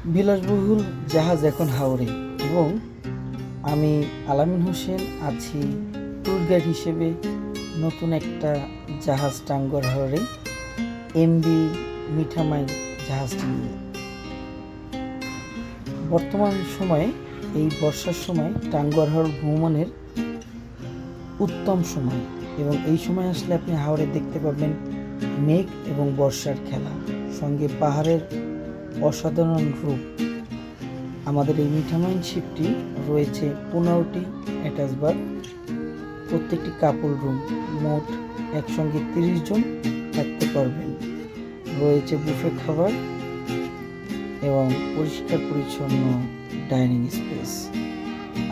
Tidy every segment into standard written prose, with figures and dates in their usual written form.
বিলাসবহুল জাহাজ এখন হাওরে এবং আমি আলামিন হোসেন আছি ট্যুর গাইড হিসেবে নতুন একটা জাহাজ টাঙ্গুয়ার হাওরে এমবি মিঠামাই জাহাজটি নিয়ে। বর্তমান সময়ে এই বর্ষার সময় টাঙ্গুয়ার হাওর ভ্রমণের উত্তম সময় এবং এই সময় আসলে আপনি হাওরে দেখতে পাবেন মেঘ এবং বর্ষার খেলা, সঙ্গে পাহাড়ের অসাধারণ রূপ। আমাদের এই মিঠামাইন শিপটি রয়েছে 15টি অ্যাটাচ বার্থ, প্রত্যেকটি কাপল রুম, মোট একসঙ্গে 30 জন থাকতে পারবেন। রয়েছে বুফে খাবার এবং পরিষ্কার পরিচ্ছন্ন ডাইনিং স্পেস।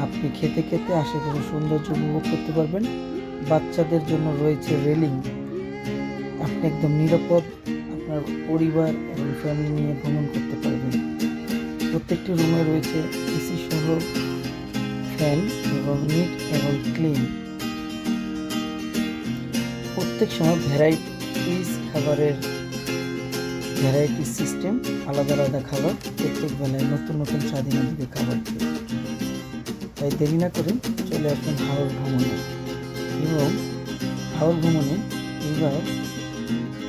আপনি খেতে খেতে আশেপাশে সৌন্দর্য উপভোগ করতে পারবেন। বাচ্চাদের জন্য রয়েছে রেলিং। আপনি একদম নিরাপদ আপনার পরিবার এবং ফ্যামিলি নিয়ে ভ্রমণ করতে পারবেন। প্রত্যেকটি রুমে রয়েছে এসি সহ ফ্যান এবং নিট এবং ক্লিন। প্রত্যেক সময় ভ্যারাইটিস খাবারের ভ্যারাইটি সিস্টেম, আলাদা আলাদা খাবার, প্রত্যেক বেলায় নতুন নতুন স্বাধীন দিবে খাবার খেয়ে। তাই দেরি না করে চলে আসবেন হাওর ভ্রমণে। এবং হাওর ভ্রমণে এইবার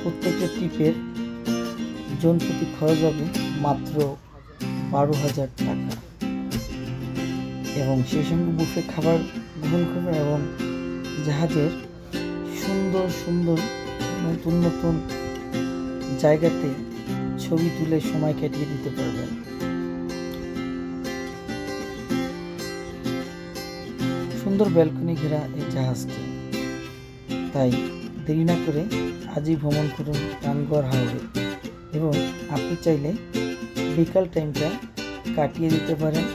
প্রত্যেকটা ট্রিপের জন প্রতি খরচ হবে মাত্র 12,000 টাকা এবং সেই সঙ্গে বুফে খাবার গ্রহণ করবেন এবং জাহাজের সুন্দর সুন্দর নতুন নতুন জায়গাতে ছবি তুলে সময় কাটিয়ে দিতে পারবেন। সুন্দর ব্যালকনি ঘেরা এই জাহাজটি। তাই দেরি না করে আজই ভ্রমণ করুন টাঙ্গুয়ার হাওরে এবং আপনি চাইলে বিকাল টাইমটা কাটিয়ে দিতে পারেন